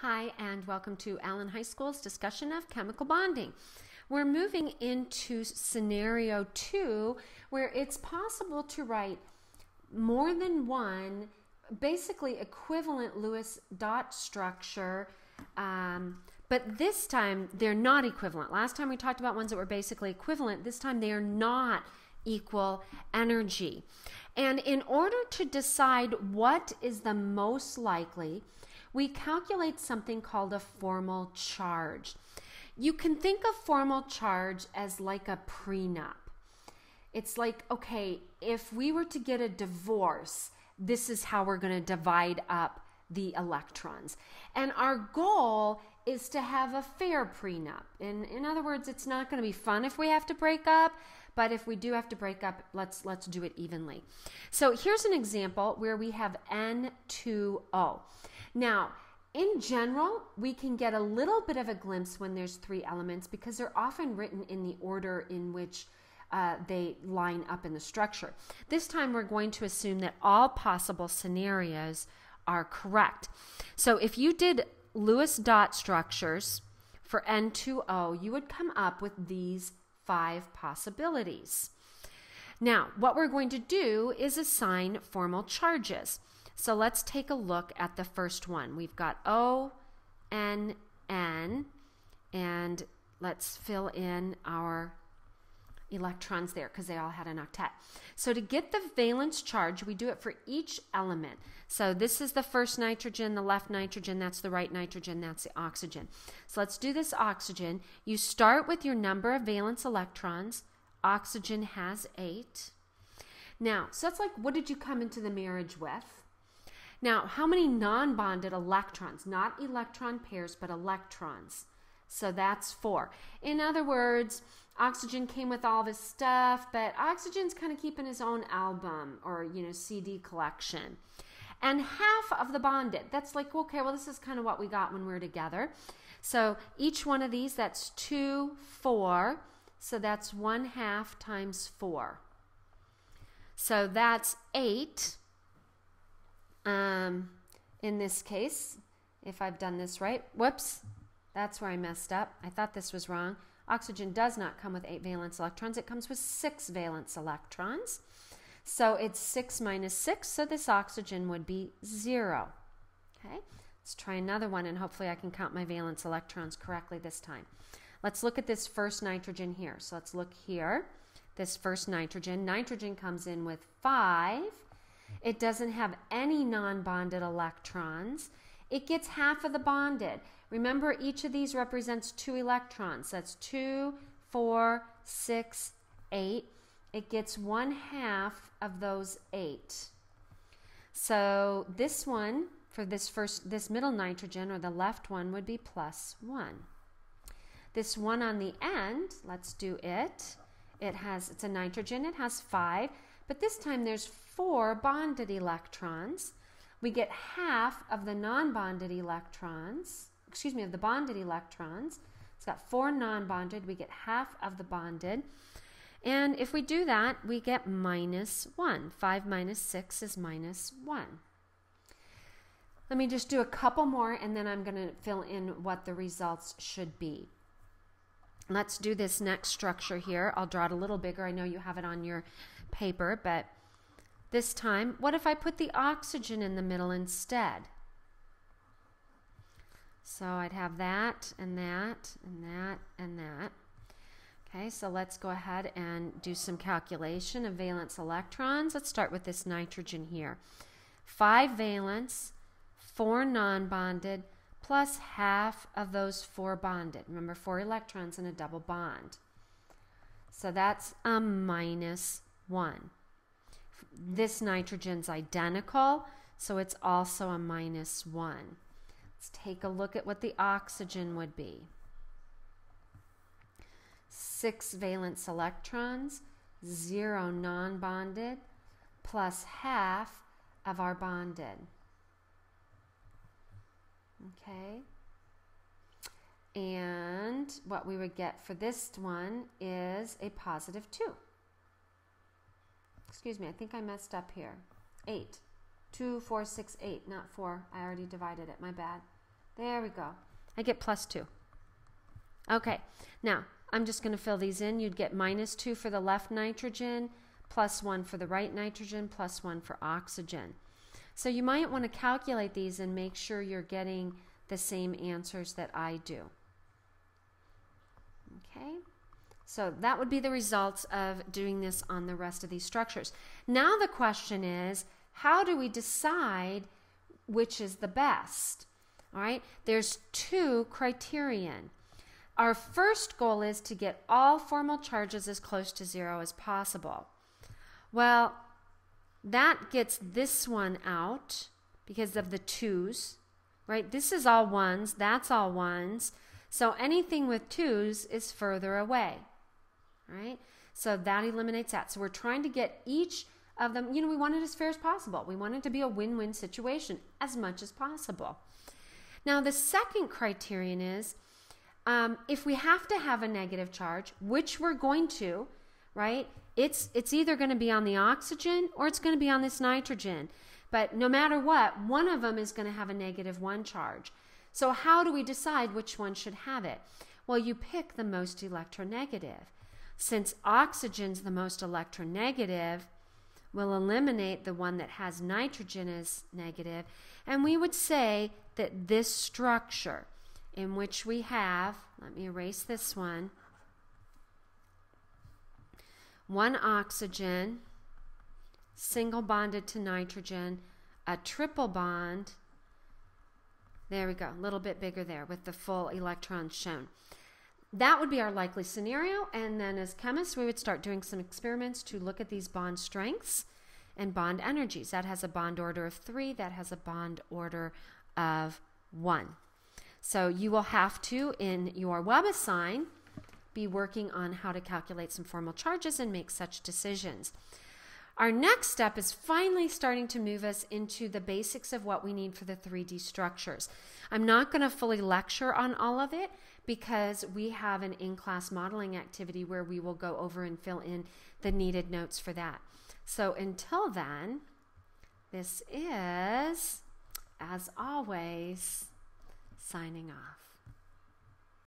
Hi, and welcome to Allen High School's discussion of chemical bonding. We're moving into scenario 2, where it's possible to write more than one basically equivalent Lewis dot structure, but this time they're not equivalent. Last time we talked about ones that were basically equivalent. This time they are not equal energy. And in order to decide what is the most likely, we calculate something called a formal charge. You can think of formal charge as like a prenup. It's like, okay, if we were to get a divorce, this is how we're going to divide up the electrons. And our goal is to have a fair prenup. In other words, it's not going to be fun if we have to break up, but if we do have to break up, let's do it evenly. So here's an example where we have N2O. Now, in general, we can get a little bit of a glimpse when there's three elements because they're often written in the order in which they line up in the structure. This time we're going to assume that all possible scenarios are correct. So if you did Lewis dot structures for N2O, you would come up with these 5 possibilities. Now, what we're going to do is assign formal charges. So let's take a look at the first one. We've got O, N, N, and let's fill in our electrons there because they all had an octet. So to get the valence charge, we do it for each element. So this is the first nitrogen, the left nitrogen, that's the right nitrogen, that's the oxygen. So let's do this oxygen. You start with your number of valence electrons. Oxygen has 8. Now, so that's like, what did you come into the marriage with? Now, how many non-bonded electrons? Not electron pairs, but electrons. So that's 4. In other words, oxygen came with all of his stuff, but oxygen's kind of keeping his own album or, CD collection. And half of the bonded, that's like, okay, well, this is kind of what we got when we were together. So each one of these, that's 2, 4. So that's 1/2 times 4. So that's 8. In this case, if I've done this right, whoops, that's where I messed up. I thought this was wrong. Oxygen does not come with 8 valence electrons. It comes with 6 valence electrons. So it's 6 minus 6, so this oxygen would be 0. Okay, let's try another one, and hopefully I can count my valence electrons correctly this time. Let's look at this first nitrogen here. So let's look here. This first nitrogen. Nitrogen comes in with 5. It doesn't have any non-bonded electrons. It gets half of the bonded. Remember, each of these represents 2 electrons. That's 2, 4, 6, 8. It gets 1/2 of those 8. So this one, for this middle nitrogen, or the left one, would be +1. This one on the end, let's do it. It's a nitrogen. It has 5. But this time there's 4 bonded electrons. We get half of the non-bonded electrons, of the bonded electrons. It's got 4 non-bonded. We get half of the bonded. And if we do that, we get -1. 5 minus 6 is -1. Let me just do a couple more, and then I'm going to fill in what the results should be. Let's do this next structure here. I'll draw it a little bigger. I know you have it on your paper, but this time, what if I put the oxygen in the middle instead? So I'd have that and that and that and that. Okay, so let's go ahead and do some calculation of valence electrons. Let's start with this nitrogen here. 5 valence, 4 non-bonded, plus half of those 4 bonded. Remember, 4 electrons in a double bond. So that's a -1. This nitrogen's identical, so it's also a -1. Let's take a look at what the oxygen would be. 6 valence electrons, 0 non-bonded, plus half of our bonded. Okay. And what we would get for this one is a +2. Excuse me, I think I messed up here. 8. 2, 4, 6, 8, not 4. I already divided it, my bad. There we go. I get +2. Okay, now I'm just going to fill these in. You'd get -2 for the left nitrogen, +1 for the right nitrogen, +1 for oxygen. So you might want to calculate these and make sure you're getting the same answers that I do. Okay, so that would be the results of doing this on the rest of these structures. Now the question is, how do we decide which is the best? All right, there's 2 criterion. Our first goal is to get all formal charges as close to 0 as possible. Well, that gets this one out because of the 2's, right? This is all 1's, that's all 1's. So anything with 2's is further away, right? So that eliminates that. So we're trying to get each of them, we want it as fair as possible. We want it to be a win-win situation as much as possible. Now, the second criterion is if we have to have a negative charge, which we're going to, right? It's either going to be on the oxygen or it's going to be on this nitrogen. But no matter what, one of them is going to have a -1 charge. So how do we decide which one should have it? Well, you pick the most electronegative. Since oxygen's the most electronegative, we'll eliminate the one that has nitrogen as negative. And we would say that this structure in which we have, let me erase this one oxygen, single bonded to nitrogen, a triple bond. There we go, a little bit bigger there with the full electrons shown. That would be our likely scenario, and then as chemists we would start doing some experiments to look at these bond strengths and bond energies. That has a bond order of 3, that has a bond order of 1. So you will have to, in your WebAssign, be working on how to calculate some formal charges and make such decisions. Our next step is finally starting to move us into the basics of what we need for the 3D structures. I'm not going to fully lecture on all of it because we have an in-class modeling activity where we will go over and fill in the needed notes for that. So until then, this is, as always, signing off.